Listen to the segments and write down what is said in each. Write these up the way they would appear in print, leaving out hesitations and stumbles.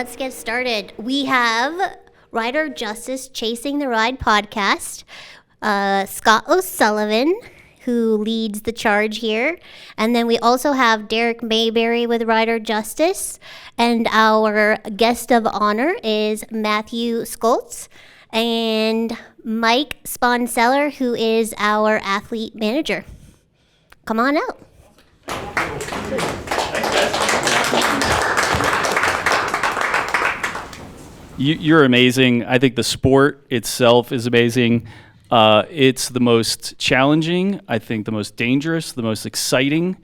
let's get started. We have Rider Justice Chasing the Ride podcast, Scott O'Sullivan, who leads the charge here. And then we also have Derek Mayberry with Rider Justice. And our guest of honor is Mathew Scholtz and Mike Sponseller, who is our athlete manager. Come on out. You're amazing. I think the sport itself is amazing. It's the most challenging, I think the most dangerous, the most exciting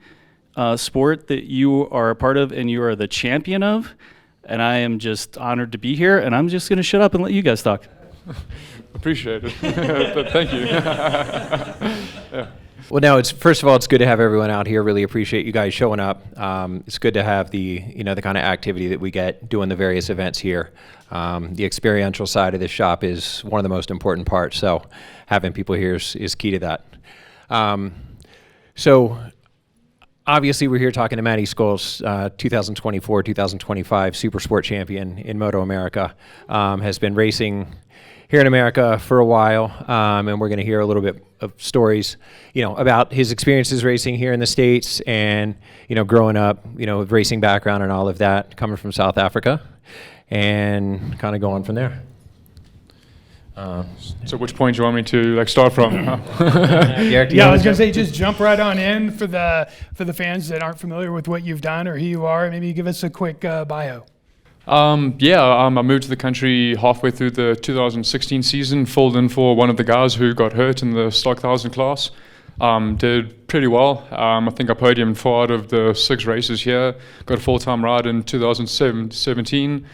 sport that you are a part of and you are the champion of. And I am just honored to be here, and I'm just going to shut up and let you guys talk. Appreciate it. Thank you. Yeah. Well, no, first of all, it's good to have everyone out here. Really appreciate you guys showing up. It's good to have the kind of activity that we get doing the various events here. The experiential side of this shop is one of the most important parts, so having people here is key to that. So obviously we're here talking to Mathew Scholtz, 2024-2025 Supersport champion in MotoAmerica. Has been racing here in America for a while, and we're going to hear a little bit of stories, about his experiences racing here in the States and, growing up, with racing background and all of that, coming from South Africa, and kind of going from there. So which point do you want me to start from? Yeah, I was gonna say just jump right on in for the fans that aren't familiar with what you've done or who you are. Maybe give us a quick bio. I moved to the country halfway through the 2016 season, filled in for one of the guys who got hurt in the stock 1000 class. Did pretty well. I think I podiumed 4 out of the 6 races here. Got a full-time ride in 2017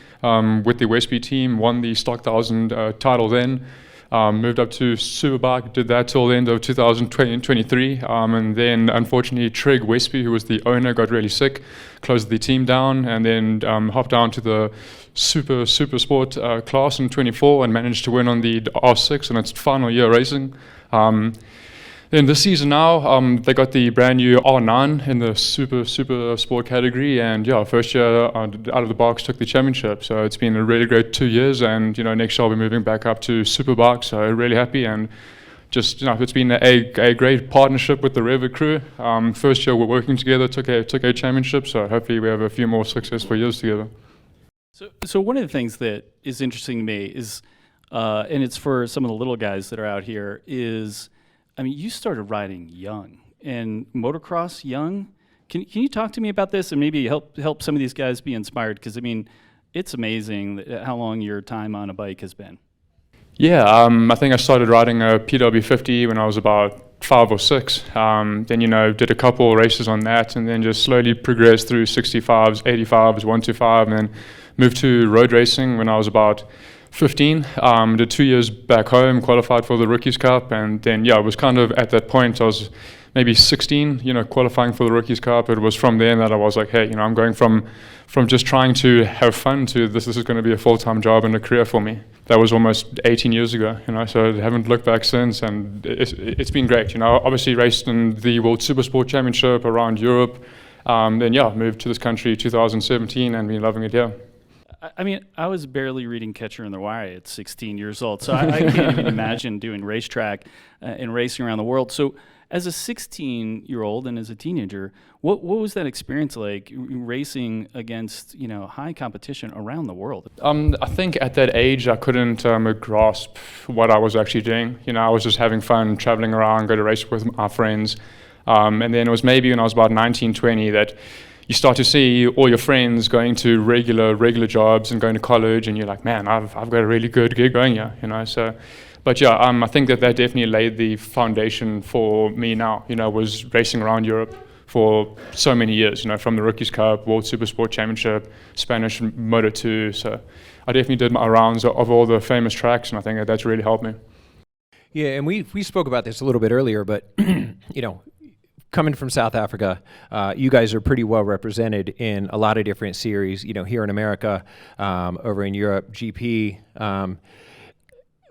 with the Westby team, won the stock 1000 title then. Moved up to Superbike, did that till the end of 2023, and then unfortunately Trig Westby, who was the owner, got really sick, closed the team down, and then hopped down to the Supersport class in 24 and managed to win on the R6 in its final year racing. Then this season now, they got the brand new R9 in the super sport category, and first year out of the box took the championship. So it's been a really great 2 years, and next year I'll be moving back up to Superbike. So really happy, and just it's been a great partnership with the REV'IT crew. First year we're working together, took a championship. So hopefully we have a few more successful years together. So one of the things that is interesting to me is, and it's for some of the little guys that are out here, is you started riding young and motocross young. Can you talk to me about this and maybe help some of these guys be inspired? Because it's amazing how long your time on a bike has been. Yeah, I think I started riding a PW50 when I was about 5 or 6. Then did a couple races on that, and then just slowly progressed through 65s, 85s, 125, and then moved to road racing when I was about 15, did 2 years back home, qualified for the Rookies Cup, and then it was kind of at that point I was maybe 16, qualifying for the Rookies Cup. It was from then that I was like, hey, I'm going from just trying to have fun to this is going to be a full-time job and a career for me. That was almost 18 years ago, so I haven't looked back since, and it's been great. Obviously raced in the World Supersport Championship around Europe, then moved to this country 2017 and been loving it here. I was barely reading Catcher in the Rye at 16 years old, so I can't even imagine doing racetrack and racing around the world. So as a 16-year-old and as a teenager, what was that experience like, racing against high competition around the world? I think at that age I couldn't grasp what I was actually doing. I was just having fun, traveling around, go to race with my friends. And then it was maybe when I was about 19, 20 that you start to see all your friends going to regular jobs and going to college, and you're like, man, I've got a really good gig going here, So, but I think that definitely laid the foundation for me now. Was racing around Europe for so many years. From the Rookies Cup, World Supersport Championship, Spanish Moto2. So, I definitely did my rounds of all the famous tracks, and I think that's really helped me. Yeah, and we spoke about this a little bit earlier, but coming from South Africa, you guys are pretty well represented in a lot of different series, here in America, over in Europe, GP.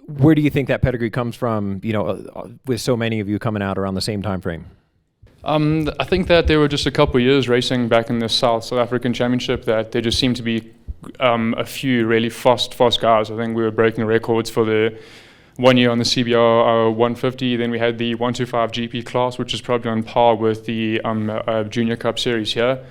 Where do you think that pedigree comes from, with so many of you coming out around the same time frame? I think that there were just a couple of years racing back in the South African Championship that there just seemed to be a few really fast guys. I think we were breaking records for the 1 year on the CBR 150. Then we had the 125 GP class, which is probably on par with the Junior Cup Series here.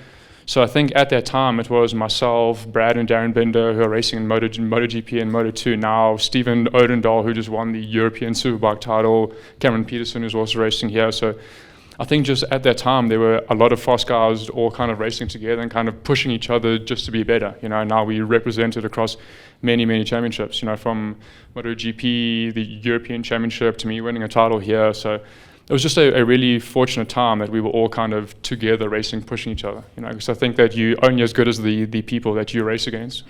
So I think at that time it was myself, Brad and Darren Binder who are racing in MotoGP and Moto2 now, Stephen Odendahl who just won the European Superbike title, Cameron Peterson who's also racing here. So I think just at that time there were a lot of fast guys all kind of racing together and kind of pushing each other just to be better. Now we represented across many championships, from MotoGP, the European Championship, to me winning a title here. So it was just a really fortunate time that we were all kind of together racing, pushing each other, because I think that you're only as good as the people that you race against.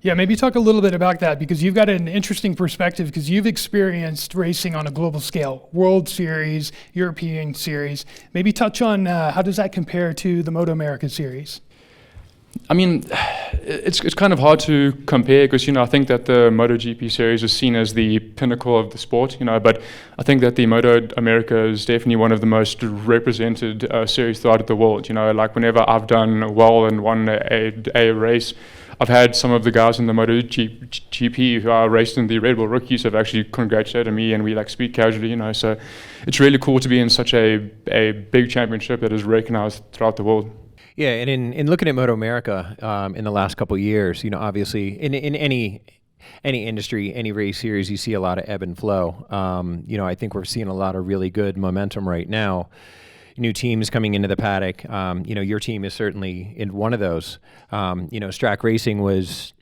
Yeah, maybe talk a little bit about that, because you've got an interesting perspective, because you've experienced racing on a global scale, World Series, European Series. Maybe touch on how does that compare to the MotoAmerica Series? I mean, it's kind of hard to compare because, I think that the MotoGP series is seen as the pinnacle of the sport, but I think that the MotoAmerica is definitely one of the most represented series throughout the world. Like whenever I've done well and won a race, I've had some of the guys in the MotoGP who are raced in the Red Bull rookies have actually congratulated me, and we speak casually, so it's really cool to be in such a big championship that is recognized throughout the world. Yeah, and in looking at MotoAmerica in the last couple of years, obviously in any industry, any race series, you see a lot of ebb and flow. I think we're seeing a lot of really good momentum right now. New teams coming into the paddock. Your team is certainly in one of those. Strack Racing was,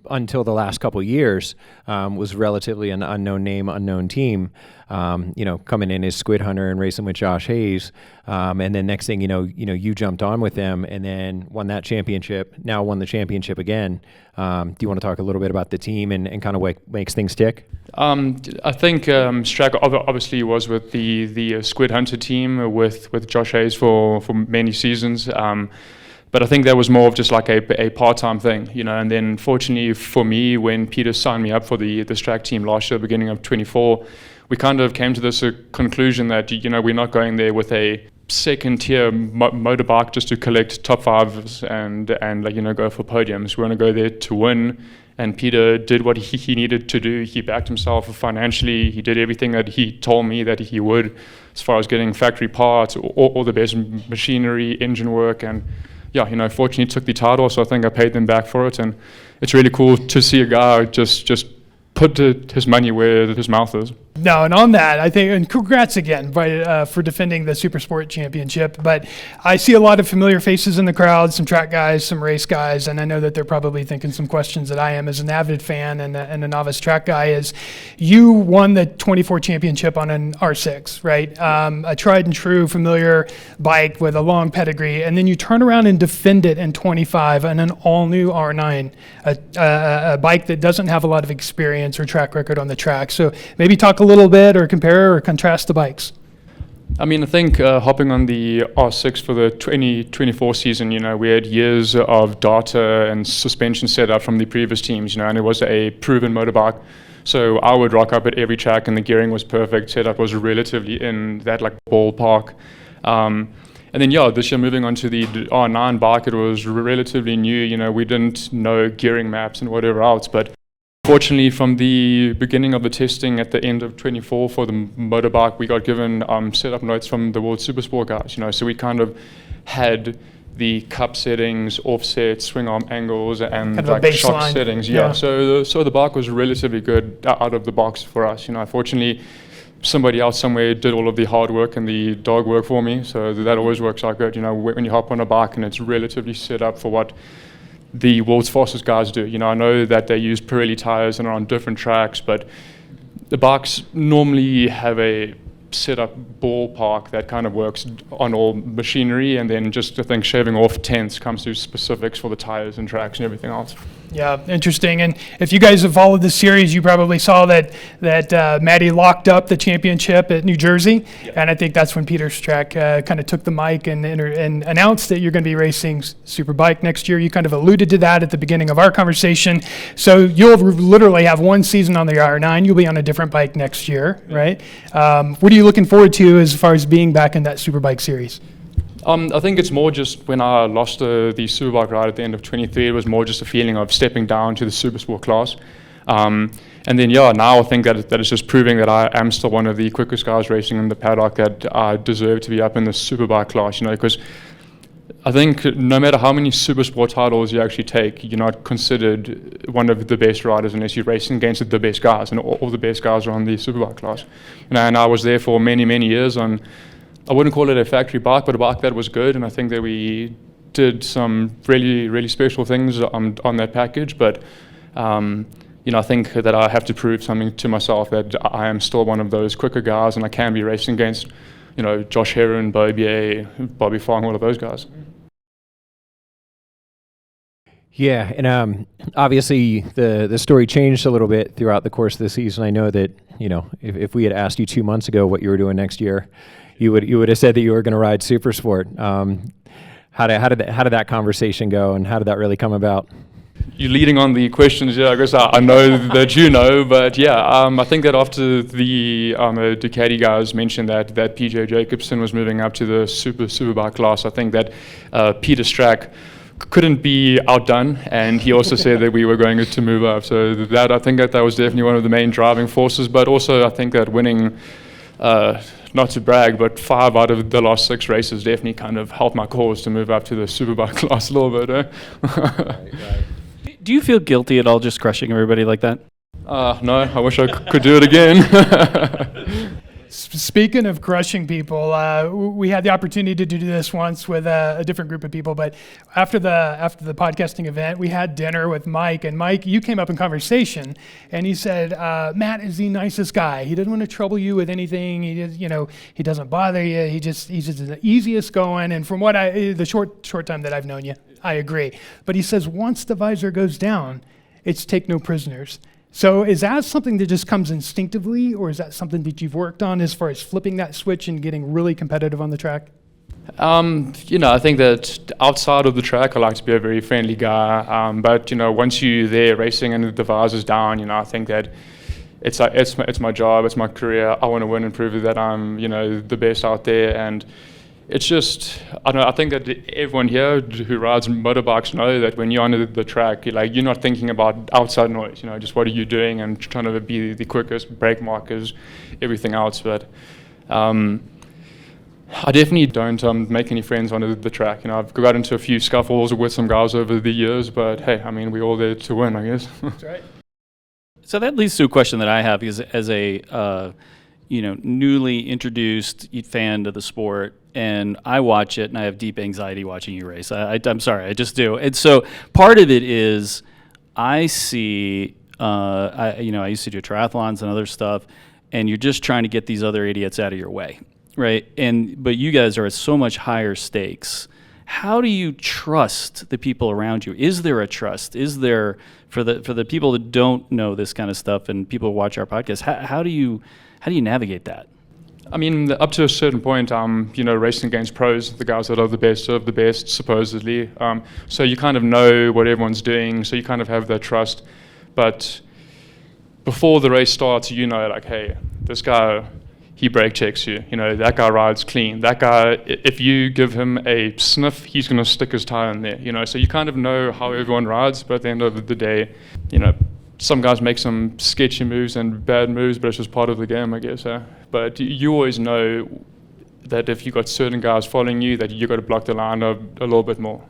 until the last couple of years, was relatively an unknown name, unknown team. Coming in as Squid Hunter and racing with Josh Hayes. And then next thing you jumped on with them and then won that championship, now won the championship again. Do you want to talk a little bit about the team and kind of what makes things tick? I think Strack obviously was with the Squid Hunter team with Josh Hayes for many seasons. But I think that was more of just like a part-time thing, and then fortunately for me, when Peter signed me up for the Strack team last year, beginning of 24, we kind of came to this conclusion that, we're not going there with a second-tier motorbike just to collect top fives and go for podiums. We want to go there to win, and Peter did what he needed to do. He backed himself financially. He did everything that he told me that he would, as far as getting factory parts, all the best machinery, engine work, and fortunately took the title, so I think I paid them back for it, and it's really cool to see a guy just put his money where his mouth is. No, and on that, I think, and congrats again for defending the Supersport championship. But I see a lot of familiar faces in the crowd, some track guys, some race guys, and I know that they're probably thinking some questions that I am as an avid fan and a novice track guy is, you won the 24 championship on an R6, right? A tried and true familiar bike with a long pedigree, and then you turn around and defend it in 25 on an all-new R9, a bike that doesn't have a lot of experience or track record on the track. So maybe talk a little bit or compare or contrast the bikes. I mean, I think hopping on the R6 for the 2024 season, we had years of data and suspension set up from the previous teams, and it was a proven motorbike. So I would rock up at every track and the gearing was perfect, setup was relatively in that ballpark. And then this year moving on to the R9 bike, it was relatively new, we didn't know gearing maps and whatever else, but fortunately, from the beginning of the testing at the end of 24 for the motorbike, we got given setup notes from the World Supersport guys, so we kind of had the cup settings, offset, swing arm angles, and kind of shock settings. So the bike was relatively good out of the box for us. Fortunately, somebody else somewhere did all of the hard work and the dog work for me, so that always works out good. When you hop on a bike and it's relatively set up for what the world's fastest guys do. I know that they use Pirelli tires and are on different tracks, but the bikes normally have a set up ballpark that kind of works on all machinery, and then just I think shaving off tenths comes to specifics for the tires and tracks and everything else. Yeah, interesting. And if you guys have followed this series, you probably saw that Maddie locked up the championship at New Jersey, and I think that's when Peter Strack kind of took the mic and announced that you're going to be racing Superbike next year. You kind of alluded to that at the beginning of our conversation. So you'll literally have one season on the R9. You'll be on a different bike next year, right? What are you looking forward to as far as being back in that Superbike series? I think it's more just when I lost the Superbike ride at the end of 23, it was more just a feeling of stepping down to the Supersport class. And then, now I think that it's just proving that I am still one of the quickest guys racing in the paddock, that I deserve to be up in the Superbike class, because I think no matter how many Supersport titles you actually take, you're not considered one of the best riders unless you're racing against the best guys, and all the best guys are on the Superbike class. And I was there for many, many years on, I wouldn't call it a factory bike, but a bike that was good, and I think that we did some really, really special things on that package, but I think that I have to prove something to myself, that I am still one of those quicker guys, and I can be racing against, Josh Heron, Bobier, Bobby Fong, all of those guys. Yeah, and obviously the story changed a little bit throughout the course of the season. I know that if we had asked you 2 months ago what you were doing next year, you would have said that you were going to ride Supersport. How did that conversation go, and how did that really come about? You're leading on the questions, I guess I know that you know, but I think that after the Ducati guys mentioned that PJ Jacobsen was moving up to the Superbike class, I think that Peter Strack couldn't be outdone, and he also said that we were going to move up. So I think that was definitely one of the main driving forces, but also I think that winning, not to brag, but 5 out of the last 6 races definitely kind of helped my cause to move up to the Superbike class a little bit. Right. Do you feel guilty at all just crushing everybody like that? No, I wish I could do it again. Speaking of crushing people, we had the opportunity to do this once with a different group of people, but after the podcasting event, we had dinner with Mike, and Mike, you came up in conversation, and he said, Matt is the nicest guy. He doesn't want to trouble you with anything. He just, he doesn't bother you. He's just the easiest going, and from what the short time that I've known you, I agree. But he says once the visor goes down, it's take no prisoners. So is that something that just comes instinctively, or is that something that you've worked on as far as flipping that switch and getting really competitive on the track? I think that outside of the track, I like to be a very friendly guy. But once you're there racing and the visor's down, I think that it's my job, it's my career. I want to win and prove that I'm the best out there. And it's just, I think that everyone here who rides motorbikes know that when you're on the track, you're not thinking about outside noise, just what are you doing and trying to be the quickest, brake markers, everything else. But I definitely don't make any friends on the track. I've got into a few scuffles with some guys over the years, but hey, we're all there to win, I guess. That's right. So that leads to a question that I have, because as a newly introduced fan to the sport, and I watch it, and I have deep anxiety watching you race. I'm sorry, I just do. And so part of it is I see, I used to do triathlons and other stuff, and you're just trying to get these other idiots out of your way, right? But you guys are at so much higher stakes. How do you trust the people around you? Is there a trust? Is there, for the people that don't know this kind of stuff and people who watch our podcast, how do you navigate that? Up to a certain point, racing against pros, the guys that are the best of the best, supposedly. So you kind of know what everyone's doing, so you kind of have that trust. But before the race starts, hey, this guy, he brake checks you. That guy rides clean. That guy, if you give him a sniff, he's going to stick his tire in there. So you kind of know how everyone rides, but at the end of the day, some guys make some sketchy moves and bad moves, but it's just part of the game, I guess. But you always know that if you got certain guys following you, that you got to block the line a little bit more.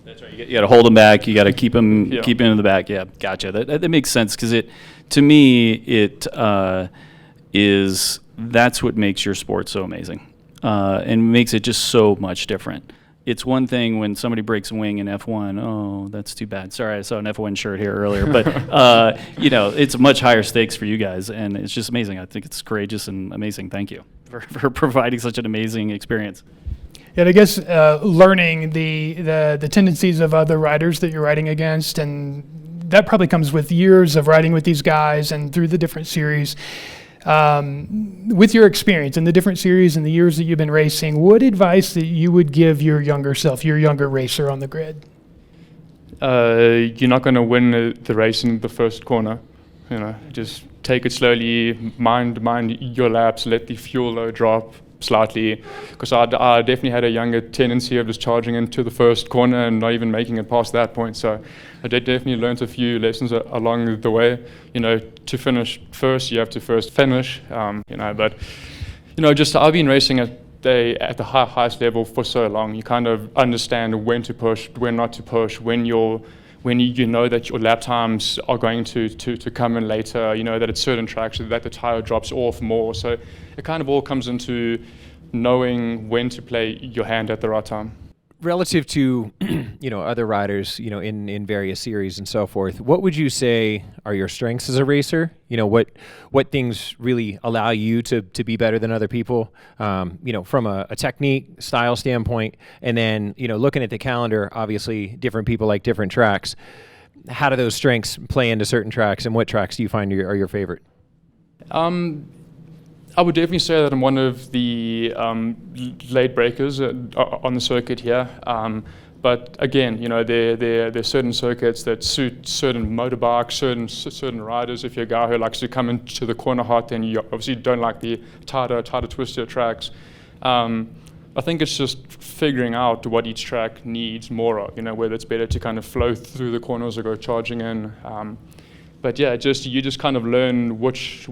That's right. You got to hold them back. You got to keep them in the back. Yeah, gotcha. That makes sense, because to me that's what makes your sport so amazing, and makes it just so much different. It's one thing when somebody breaks a wing in F1. Oh, that's too bad. Sorry, I saw an F1 shirt here earlier. But, it's much higher stakes for you guys, and it's just amazing. I think it's courageous and amazing. Thank you for providing such an amazing experience. Yeah, I guess learning the tendencies of other riders that you're riding against, and that probably comes with years of riding with these guys and through the different series. With your experience in the different series and the years that you've been racing, what advice that you would give your younger self, your younger racer on the grid? You're not going to win the race in the first corner. Just take it slowly, mind your laps, let the fuel load drop, slightly, because I definitely had a younger tendency of just charging into the first corner and not even making it past that point. So I definitely learned a few lessons along the way. To finish first, you have to first finish. But just I've been racing at the highest level for so long. You kind of understand when to push, when not to push, when you know that your lap times are going to come in later, that at certain tracks that the tire drops off more. So it kind of all comes into knowing when to play your hand at the right time. Relative to other riders in various series and so forth, what would you say are your strengths as a racer? What things really allow you to be better than other people, from a technique style standpoint? And then looking at the calendar, obviously different people like different tracks. How do those strengths play into certain tracks, and what tracks do you find are your favorite? I would definitely say that I'm one of the late breakers on the circuit here. But again, there are certain circuits that suit certain motorbikes, certain riders. If you're a guy who likes to come into the corner hot, then you obviously don't like the tighter, twistier tracks. I think it's just figuring out what each track needs more of, whether it's better to kind of flow through the corners or go charging in. But yeah, you just kind of learn which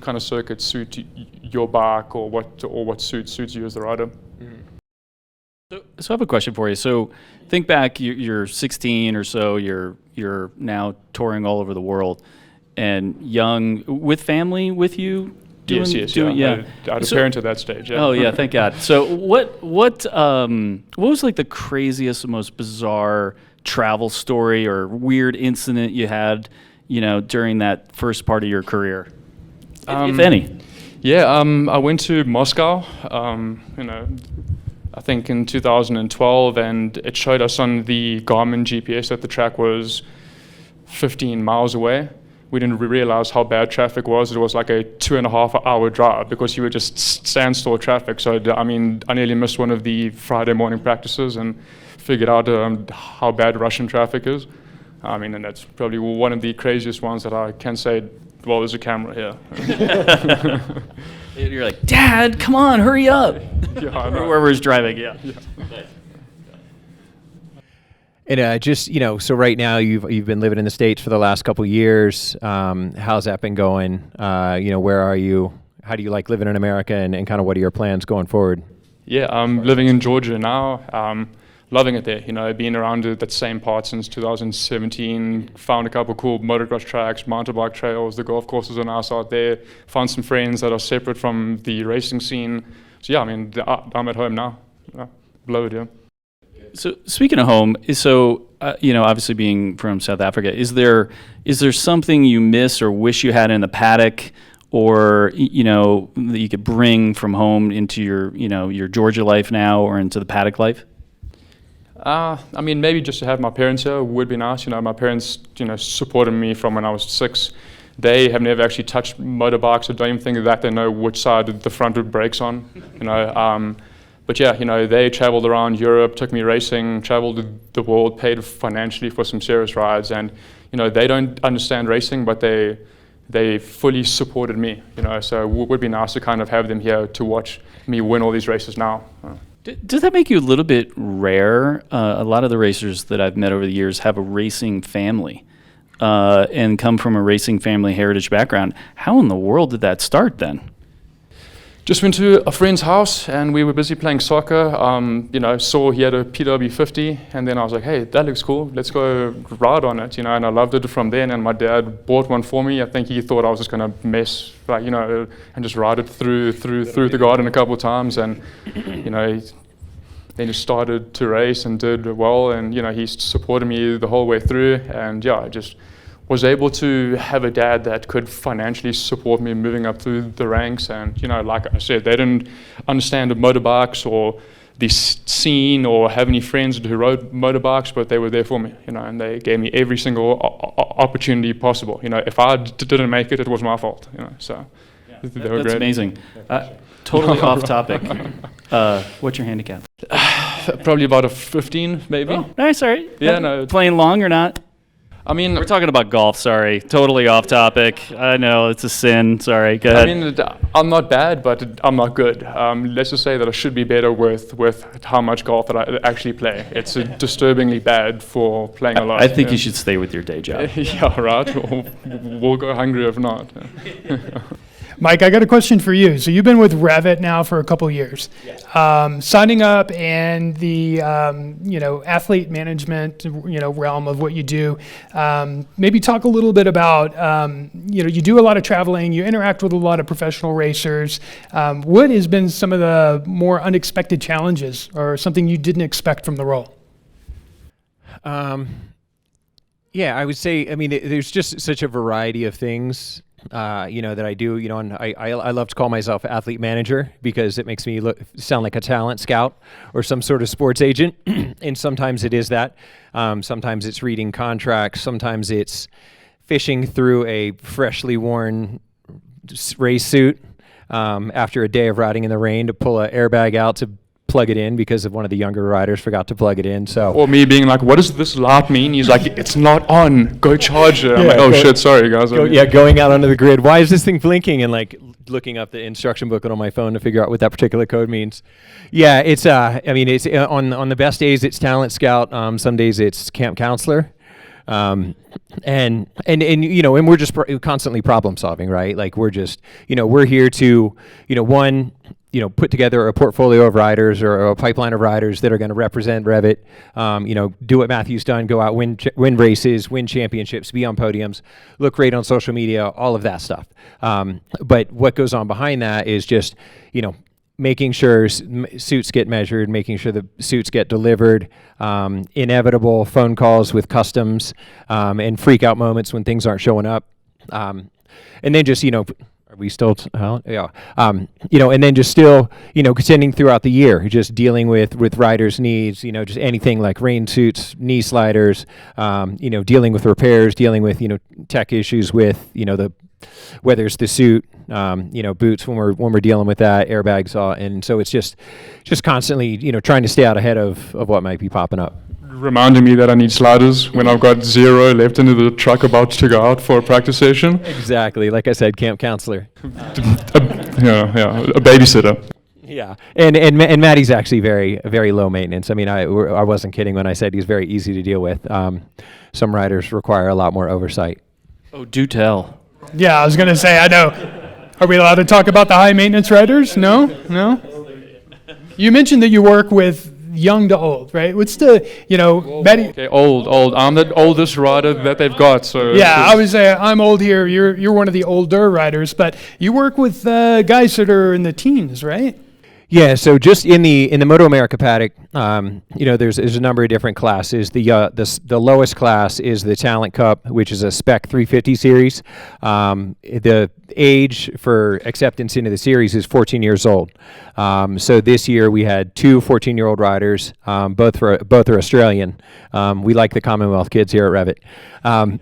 kind of circuits suit your bike, or what suits you as the rider. So I have a question for you. So think back, you're 16 or so. You're now touring all over the world, and young, with family with you. Yes. Yeah. I had a parent at that stage. Yeah. Oh yeah, thank God. So what was like the craziest, most bizarre travel story or weird incident you had, during that first part of your career, if any? Yeah, I went to Moscow, I think in 2012, and it showed us on the Garmin GPS that the track was 15 miles away. We didn't realize how bad traffic was. It was like a 2.5 hour drive because you were just standstill traffic. So, I nearly missed one of the Friday morning practices and figured out how bad Russian traffic is. And that's probably one of the craziest ones that I can say, well, there's a camera here. You're like, Dad, come on, hurry up. Yeah, I know. Whoever's driving, yeah. And so right now you've been living in the States for the last couple years. How's that been going? Where are you? How do you like living in America, and kind of what are your plans going forward? Yeah, I'm living in Georgia now. Loving it there. Being around that same part since 2017. Found a couple cool motocross tracks, mountain bike trails. The golf courses are nice out there. Found some friends that are separate from the racing scene. So yeah, I'm at home now. Blow it, yeah. So speaking of home, obviously being from South Africa, is there something you miss or wish you had in the paddock, or that you could bring from home into your Georgia life now, or into the paddock life? Maybe just to have my parents here would be nice. My parents, supported me from when I was 6. They have never actually touched motorbikes, or don't even think that they know which side the front brakes on. But yeah, they traveled around Europe, took me racing, traveled the world, paid financially for some serious rides, and they don't understand racing, but they fully supported me. So it would be nice to kind of have them here to watch me win all these races now. Does that make you a little bit rare? A lot of the racers that I've met over the years have a racing family and come from a racing family heritage background. How in the world did that start then? Just went to a friend's house and we were busy playing soccer. Saw he had a PW50, and then I was like, hey, that looks cool. Let's go ride on it, and I loved it from then. And my dad bought one for me. I think he thought I was just gonna mess, and just ride it through the garden a couple of times. And then he started to race and did well. And he supported me the whole way through. And I just was able to have a dad that could financially support me moving up through the ranks. And, like I said, they didn't understand the motorbikes or the scene or have any friends who rode motorbikes, but they were there for me, and they gave me every single opportunity possible. If I didn't make it, it was my fault, so they were that's great. Amazing. Totally off topic. What's your handicap? Probably about a 15, maybe. Oh, nice, all right. Yeah, no. Playing long or not? I mean, We're talking about golf, sorry. Totally off topic. I know, it's a sin. Sorry, go ahead. I mean, I'm not bad, but I'm not good. Let's just say that I should be better with how much golf that I actually play. It's disturbingly bad for playing a lot. I think you should stay with your day job. Yeah, right. We'll go hungry if not. Mike, I got a question for you. So you've been with REV'IT now for a couple years. Yes. Signing up and the athlete management realm of what you do. Maybe talk a little bit about you do a lot of traveling. You interact with a lot of professional racers. What has been some of the more unexpected challenges or something you didn't expect from the role? Yeah, I would say. I mean, there's just such a variety of things. That I do, and I love to call myself athlete manager because it makes me sound like a talent scout or some sort of sports agent. And sometimes it is that. Sometimes it's reading contracts. Sometimes it's fishing through a freshly worn race suit after a day of riding in the rain to pull an airbag out to plug it in because of one of the younger riders forgot to plug it in. So, or me being like, what does this light mean? He's like, it's not on. Go charge it. I'm like, oh shit, sorry guys. Going out onto the grid. Why is this thing blinking? And like looking up the instruction booklet on my phone to figure out what that particular code means. Yeah, it's it's on the best days it's talent scout. Some days it's camp counselor. And we're just constantly problem solving, right? Like we're just, we're here to, put together a portfolio of riders or a pipeline of riders that are going to represent REV'IT, do what Mathew's done, go out, win races, win championships, be on podiums, look great on social media, all of that stuff. But what goes on behind that is just, making sure suits get measured, making sure the suits get delivered, inevitable phone calls with customs, and freak out moments when things aren't showing up. And then just, are we still? Yeah. And then just still, contending throughout the year, just dealing with riders' needs, just anything like rain suits, knee sliders, dealing with repairs, dealing with, tech issues with, whether it's the suit, boots when we're dealing with that, airbags, and so it's just constantly, trying to stay out ahead of what might be popping up. Reminding me that I need sliders when I've got 0 left into the truck about to go out for a practice session. Exactly, like I said, camp counselor. A babysitter. Yeah, and Maddie's actually very, very low maintenance. I mean, I wasn't kidding when I said he's very easy to deal with. Some riders require a lot more oversight. Oh, do tell. Yeah, I was going to say, I know. Are we allowed to talk about the high maintenance riders? No? You mentioned that you work with young to old, right? What's the, Betty? Okay, old. I'm the oldest rider that they've got. So yeah, I would say I'm old here. You're one of the older riders, but you work with guys that are in the teens, right? Yeah, so just in the MotoAmerica paddock, there's a number of different classes. The lowest class is the Talent Cup, which is a Spec 350 series. The age for acceptance into the series is 14 years old. So this year we had 2 14-year-old riders, both are Australian. We like the Commonwealth kids here at REV'IT.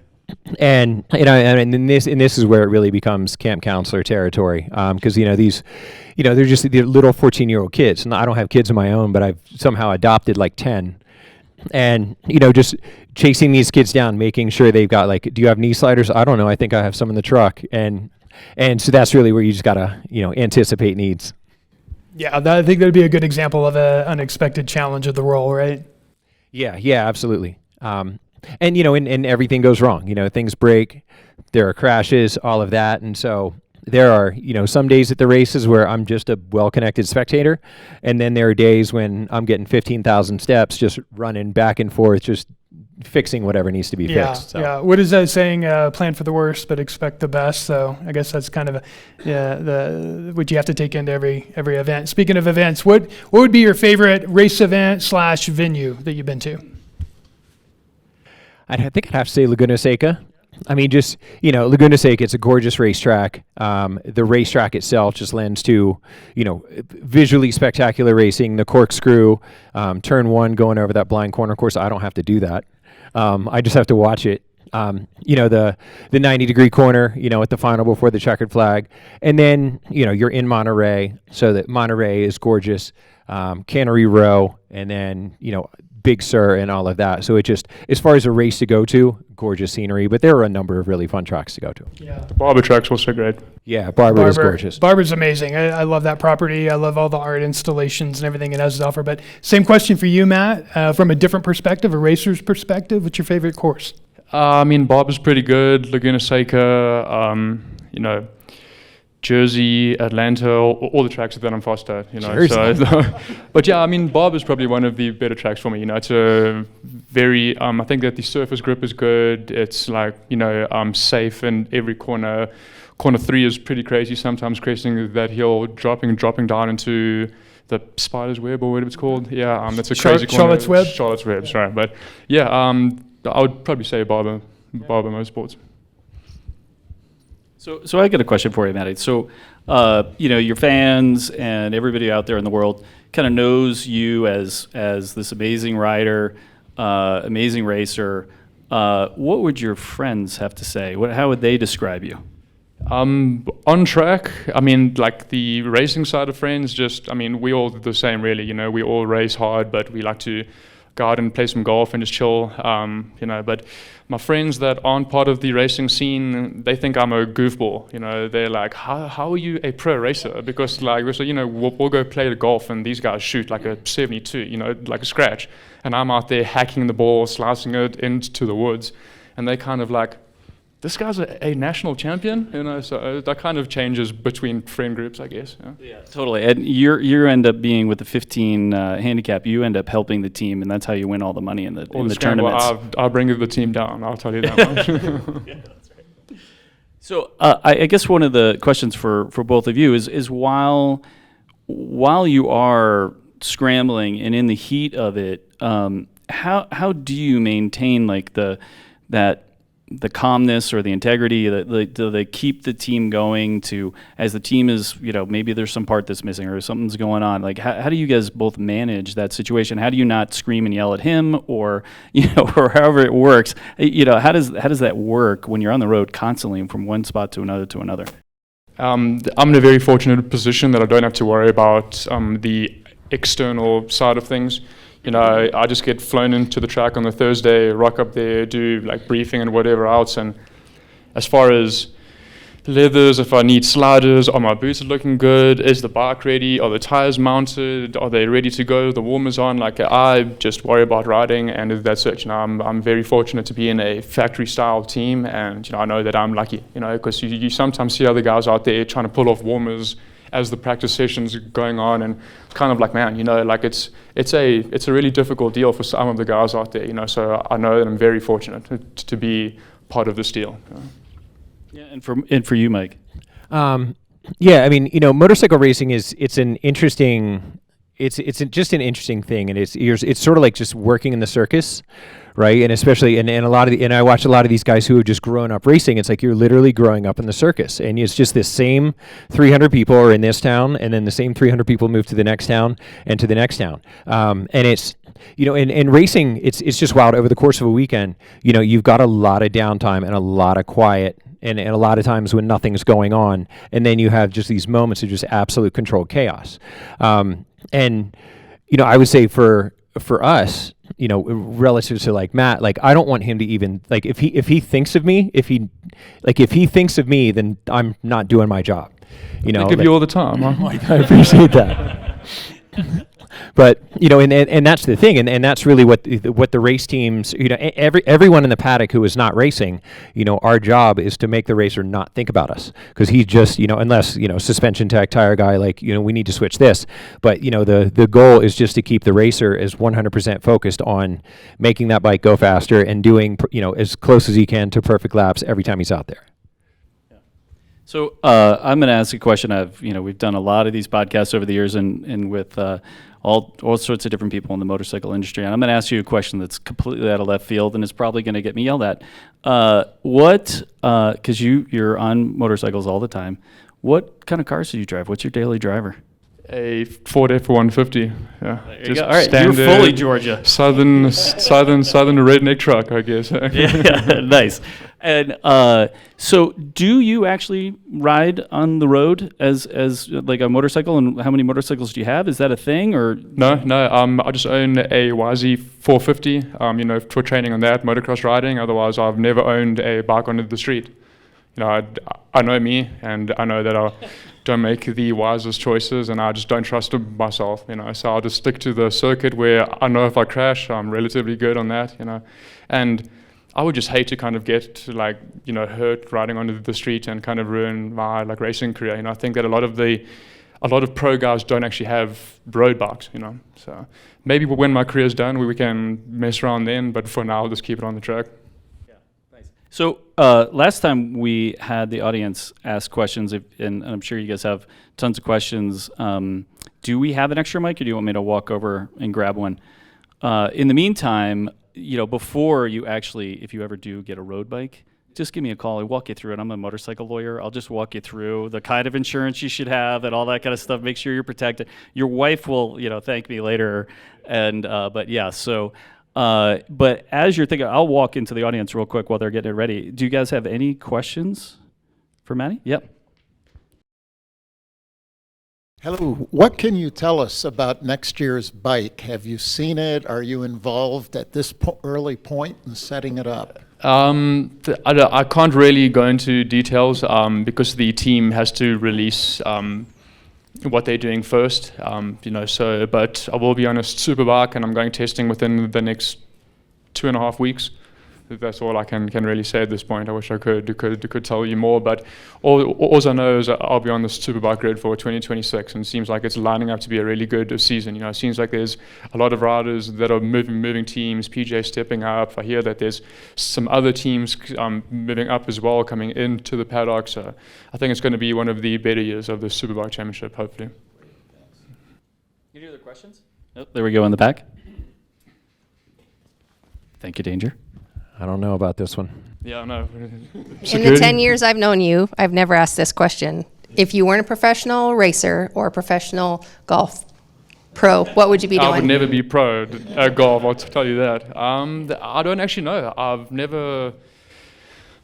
And this is where it really becomes camp counselor territory, because they're just the little 14-year-old kids. And I don't have kids of my own, but I've somehow adopted like 10, and just chasing these kids down, making sure they've got do you have knee sliders? I don't know. I think I have some in the truck, and so that's really where you just gotta anticipate needs. Yeah, I think that'd be a good example of an unexpected challenge of the role, right? Yeah, absolutely. And everything goes wrong. Things break, there are crashes, all of that. And so there are, some days at the races where I'm just a well-connected spectator. And then there are days when I'm getting 15,000 steps, just running back and forth, just fixing whatever needs to be fixed. So. Yeah. What is that saying? Plan for the worst, but expect the best. So I guess that's kind of what you have to take into every event. Speaking of events, what would be your favorite race event / venue that you've been to? I think I'd have to say Laguna Seca. I mean, just, Laguna Seca, it's a gorgeous racetrack. The racetrack itself just lends to, visually spectacular racing. The corkscrew, turn 1 going over that blind corner. Of course, I don't have to do that. I just have to watch it. The 90-degree corner, at the final before the checkered flag. And then, you're in Monterey, so that Monterey is gorgeous. Cannery Row, and then, Big Sur and all of that. So it just, as far as a race to go to, gorgeous scenery, but there are a number of really fun tracks to go to. Yeah. The Barber track's also great. Yeah, Barber is gorgeous. Barber's amazing. I love that property. I love all the art installations and everything it has to offer. But same question for you, Matt, from a different perspective, a racer's perspective. What's your favorite course? I mean, Barber's pretty good. Laguna Seca, you know, Jersey, Atlanta, all the tracks that I'm fast at, you know. Jersey. So, but yeah, I mean, Barber's probably one of the better tracks for me. You know, it's a very, I think that the surface grip is good. It's like, you know, safe in every corner. Corner 3 is pretty crazy. Sometimes crossing that hill, dropping down into the spider's web or whatever it's called. Yeah, that's a crazy corner. Charlotte's Web. Charlotte's Web, sorry. But yeah, I would probably say Barber Motorsports. So I got a question for you, Matty. So, you know, your fans and everybody out there in the world kind of knows you as this amazing rider, amazing racer. What would your friends have to say? How would they describe you? On track, I mean, like the racing side of friends, just, I mean, we all the same, really. You know, we all race hard, but we like to go out and play some golf and just chill, you know. But my friends that aren't part of the racing scene, they think I'm a goofball. You know, they're like, how are you a pro racer? Because like, you know, we'll go play the golf and these guys shoot like a 72, you know, like a scratch. And I'm out there hacking the ball, slicing it into the woods. And they kind of like, this guy's a national champion, you know, so that kind of changes between friend groups, I guess. Yeah, totally. And you end up being with the 15 handicap. You end up helping the team, and that's how you win all the money in the tournaments. I'll bring the team down. I'll tell you that much. Yeah, that's right. So I guess one of the questions for both of you is while you are scrambling and in the heat of it, how do you maintain like the calmness or the integrity? Do they keep the team going to, as the team is, you know, maybe there's some part that's missing or something's going on? Like, how do you guys both manage that situation? How do you not scream and yell at him, or, you know, or however it works? You know, how does that work when you're on the road constantly from one spot to another to another? I'm in a very fortunate position that I don't have to worry about the external side of things. You know, I just get flown into the track on the Thursday, rock up there, do like briefing and whatever else. And as far as leathers, if I need sliders, are my boots looking good? Is the bike ready? Are the tires mounted? Are they ready to go? The warmers on? Like, I just worry about riding, and that's it. You know, I'm very fortunate to be in a factory style team, and you know, I know that I'm lucky. You know, because you sometimes see other guys out there trying to pull off warmers as the practice sessions are going on, and it's kind of like, man, you know, like it's a really difficult deal for some of the guys out there, you know. So I know that I'm very fortunate to be part of this deal. You know. Yeah, and for you, Mike. Yeah, I mean, you know, motorcycle racing it's just an interesting thing, and it's sort of like just working in the circus, right? And especially and I watch a lot of these guys who have just grown up racing. It's like you're literally growing up in the circus, and it's just this same 300 people are in this town, and then the same 300 people move to the next town and to the next town. And it's, you know, in racing, it's just wild. Over the course of a weekend, you know, you've got a lot of downtime and a lot of quiet. And a lot of times when nothing's going on, and then you have just these moments of just absolute controlled chaos. And, you know, I would say for us, you know, relative to like Matt, like I don't want him to even, like if he thinks of me, if he thinks of me, then I'm not doing my job. You know, I give you all the time. Huh? I appreciate that. But you know, and that's the thing, and that's really what the race teams, you know, everyone in the paddock who is not racing, you know, our job is to make the racer not think about us, because he just, you know, unless, you know, suspension tech, tire guy, like, you know, we need to switch this, but you know, the goal is just to keep the racer as 100% focused on making that bike go faster and doing, you know, as close as he can to perfect laps every time he's out there. So I'm going to ask a question. We've done a lot of these podcasts over the years, and with all sorts of different people in the motorcycle industry. And I'm going to ask you a question that's completely out of left field, and it's probably going to get me yelled at. Because you're on motorcycles all the time. What kind of cars do you drive? What's your daily driver? A Ford F-150. Yeah. There you go. All right, you're fully Georgia. Southern redneck truck, I guess. Yeah, nice. And so, do you actually ride on the road as like a motorcycle? And how many motorcycles do you have? Is that a thing, or No. I just own a YZ 450. For training on that, motocross riding. Otherwise, I've never owned a bike on the street. I know me, and I know that I don't make the wisest choices, and I just don't trust myself. So I'll just stick to the circuit where I know if I crash, I'm relatively good on that. And I would just hate to kind of get hurt riding on the street and kind of ruin my racing career. I think that a lot of pro guys don't actually have road bikes. So maybe when my career's done, we can mess around then. But for now, I'll just keep it on the track. So last time we had the audience ask questions, and I'm sure you guys have tons of questions. Do we have an extra mic, or do you want me to walk over and grab one? In the meantime, before you actually, if you ever do get a road bike, just give me a call. I'll walk you through it. I'm a motorcycle lawyer. I'll just walk you through the kind of insurance you should have and all that kind of stuff. Make sure you're protected. Your wife will, thank me later. And but yeah, so. But as you're thinking, I'll walk into the audience real quick while they're getting it ready. Do you guys have any questions for Matty? Yep. Hello. What can you tell us about next year's bike? Have you seen it? Are you involved at this early point in setting it up? I can't really go into details because the team has to release what they're doing first, but I will be on a Superbike, and I'm going testing within the next 2.5 weeks. That's all I can really say at this point. I wish I could tell you more, but all I know is I'll be on the Superbike grid for 2026, and it seems like it's lining up to be a really good season. It seems like there's a lot of riders that are moving teams, PJ stepping up. I hear that there's some other teams moving up as well, coming into the paddock, so I think it's going to be one of the better years of the Superbike Championship, hopefully. Any other questions? Oh, there we go in the back. Thank you, Danger. I don't know about this one. Yeah, I know. In the 10 years I've known you, I've never asked this question. If you weren't a professional racer or a professional golf pro, what would you be doing? I would never be pro at golf, I'll tell you that. I don't actually know. I've never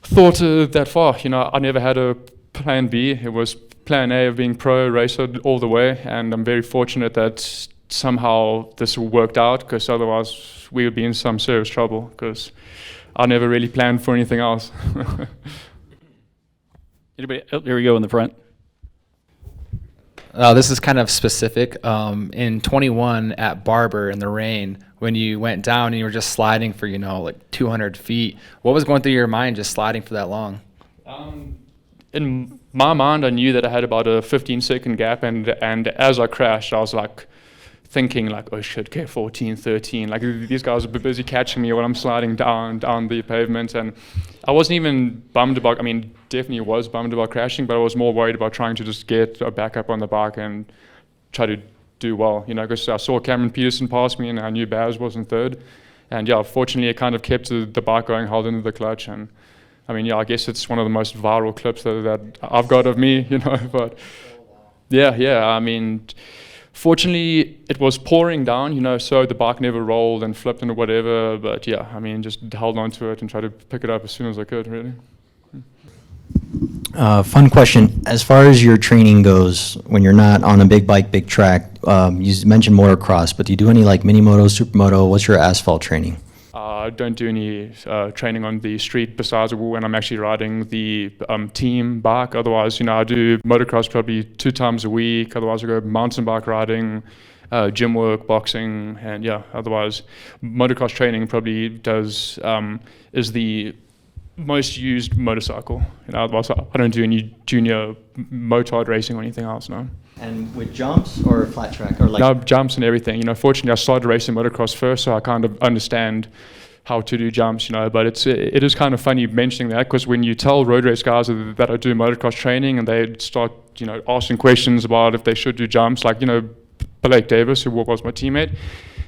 thought that far. I never had a plan B. It was plan A of being pro racer all the way, and I'm very fortunate that somehow this worked out, because otherwise we would be in some serious trouble, because I never really planned for anything else. Anybody? Oh, there we go in the front. This is kind of specific. In 21 at Barber in the rain, when you went down and you were just sliding for 200 feet, what was going through your mind just sliding for that long? In my mind, I knew that I had about a 15-second gap, and as I crashed, I was thinking oh shit, okay, 14, 13, these guys are busy catching me when I'm sliding down the pavement, and I wasn't even bummed about, definitely was bummed about crashing, but I was more worried about trying to just get back up on the bike and try to do well, because I saw Cameron Peterson pass me and I knew Baz was in third, and yeah, fortunately it kind of kept the bike going, held into the clutch, and I guess it's one of the most viral clips that I've got of me, but yeah, fortunately, it was pouring down, so the bike never rolled and flipped and whatever. But yeah, just held on to it and tried to pick it up as soon as I could, really. Fun question. As far as your training goes, when you're not on a big bike, big track, you mentioned motocross, but do you do any mini moto, supermoto? What's your asphalt training? I don't do any training on the street besides when I'm actually riding the team bike. Otherwise, I do motocross probably 2 times a week. Otherwise, I go mountain bike riding, gym work, boxing, and yeah. Otherwise, motocross training probably is the most used motorcycle. Otherwise, I don't do any junior motard racing or anything else. No. And with jumps or flat track or No, jumps and everything. Fortunately, I started racing motocross first, so I kind of understand how to do jumps. But it is kind of funny mentioning that, because when you tell road race guys that I do motocross training, and they start asking questions about if they should do jumps, Blake Davis, who was my teammate,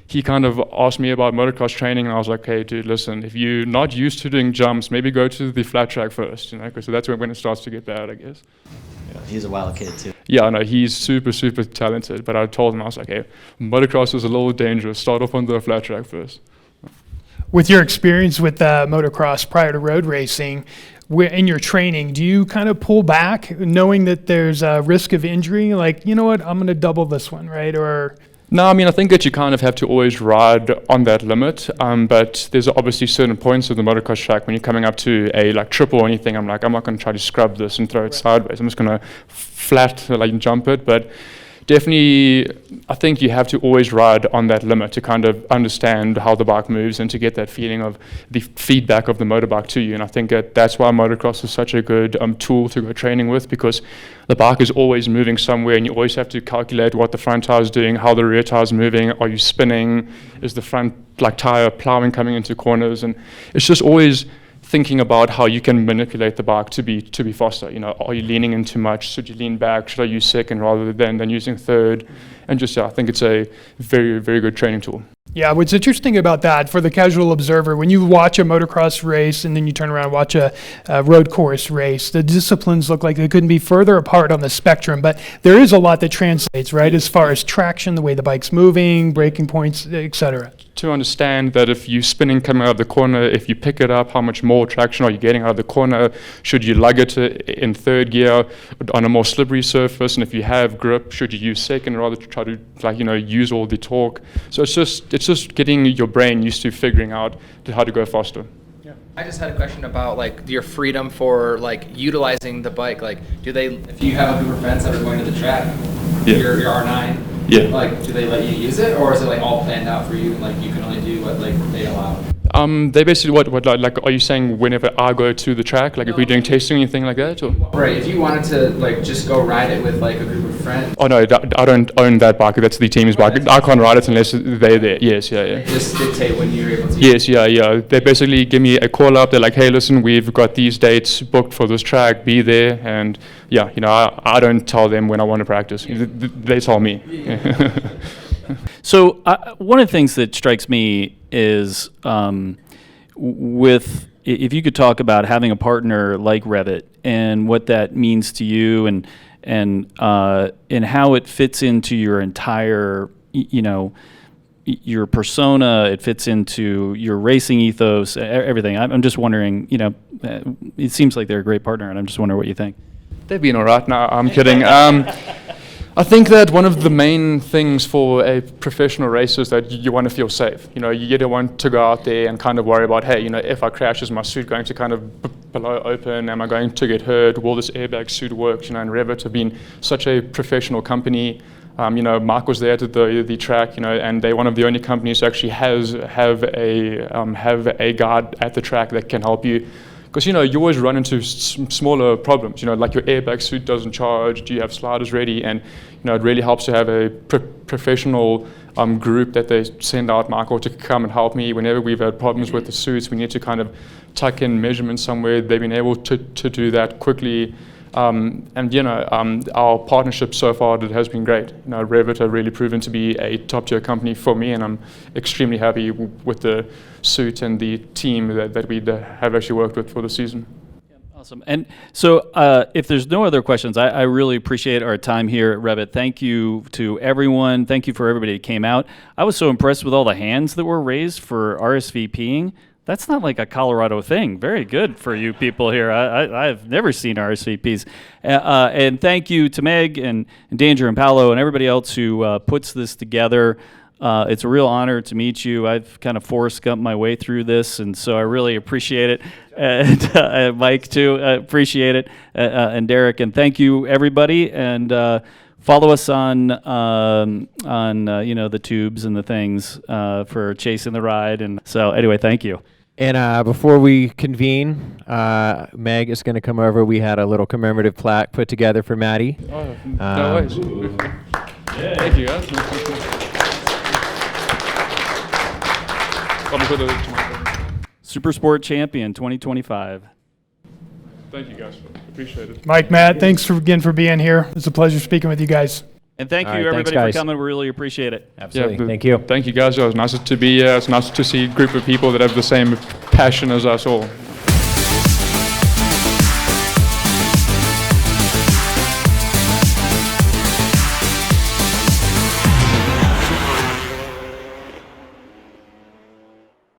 he kind of asked me about motocross training, and I was like, hey, dude, listen, if you're not used to doing jumps, maybe go to the flat track first, because so that's when it starts to get bad, I guess. Yeah, he's a wild kid too. Yeah, no, he's super, super talented, but I told him, I was like, hey, motocross is a little dangerous. Start off on the flat track first. With your experience with motocross prior to road racing, in your training, do you kind of pull back knowing that there's a risk of injury? Like, you know what, I'm going to double this one, right? Or no, I mean, I think that you kind of have to always ride on that limit, but there's obviously certain points of the motocross track when you're coming up to a like triple or anything. I'm not going to try to scrub this and throw it sideways. I'm just going to flat like jump it, but definitely, I think you have to always ride on that limit to kind of understand how the bike moves and to get that feeling of the feedback of the motorbike to you. And I think that's why motocross is such a good tool to go training with, because the bike is always moving somewhere, and you always have to calculate what the front tire is doing, how the rear tire is moving. Are you spinning? Is the front tire plowing coming into corners? And it's just always thinking about how you can manipulate the bike to be faster. Are you leaning in too much? Should you lean back? Should I use second rather than using third? And just, I think it's a very, very good training tool. Yeah, what's interesting about that for the casual observer, when you watch a motocross race and then you turn around and watch a road course race, the disciplines look like they couldn't be further apart on the spectrum, but there is a lot that translates, right, as far as traction, the way the bike's moving, braking points, etc. To understand that if you're spinning coming out of the corner, if you pick it up, how much more traction are you getting out of the corner? Should you lug it in third gear on a more slippery surface? And if you have grip, should you use second rather to try to use all the torque? So it's just getting your brain used to figuring out how to go faster. I just had a question about your freedom for utilizing the bike. If you have a group of friends that are going to the track, your R9, do they let you use it, or is it all planned out for you and you can only do what they allow? They basically what are you saying whenever I go to the track, if we're doing testing or anything like that? Or? Right, if you wanted to just go ride it with a group of friends. Oh no, I don't own that bike. That's the team's bike. I can't ride it unless they're there. Yes, yeah. They just dictate when you're able to. Yes, yeah. They basically give me a call up. They're like, hey, listen, we've got these dates booked for this track. Be there. And I don't tell them when I want to practice. They tell me. So one of the things that strikes me is if you could talk about having a partner like REV'IT and what that means to you and how it fits into your entire your persona, it fits into your racing ethos, everything. I'm just wondering, it seems like they're a great partner, and I'm just wondering what you think. They've been all right. No, I'm kidding. I think that one of the main things for a professional racer is that you want to feel safe. You don't want to go out there and kind of worry about, hey, if I crash, is my suit going to kind of blow open? Am I going to get hurt? Will this airbag suit work? And REV'IT have been such a professional company. Mark was there at the track, and they're one of the only companies who actually have a guard at the track that can help you. Because, you always run into smaller problems, like your airbag suit doesn't charge, do you have sliders ready? And, it really helps to have a professional group that they send out, Michael, to come and help me. Whenever we've had problems with the suits, we need to kind of tuck in measurements somewhere. They've been able to do that quickly. Our partnership so far has been great. REV'IT have really proven to be a top-tier company for me, and I'm extremely happy with the suit and the team that we have actually worked with for the season. Awesome. And so if there's no other questions, I really appreciate our time here at REV'IT. Thank you to everyone. Thank you for everybody that came out. I was so impressed with all the hands that were raised for RSVPing. That's not like a Colorado thing. Very good for you people here. I've never seen RSVPs. And thank you to Meg and Danger and Paolo and everybody else who puts this together. It's a real honor to meet you. I've kind of Forrest Gumped my way through this, and so I really appreciate it. And Mike, too, appreciate it. And Derek, and thank you, everybody. And follow us on the tubes and the things for Chasing the Ride. And so anyway, thank you. And before we convene, Meg is going to come over. We had a little commemorative plaque put together for Maddie. Oh, no worries. Thank you, guys. Supersport champion 2025. Thank you, guys. Appreciate it. Mike, Matt, thanks again for being here. It's a pleasure speaking with you guys. And thank All you, right, thanks, everybody, guys. for coming. We really appreciate it. Absolutely. Yeah, Thank you. Thank you, guys. It was nice to be. It's nice to see a group of people that have the same passion as us all.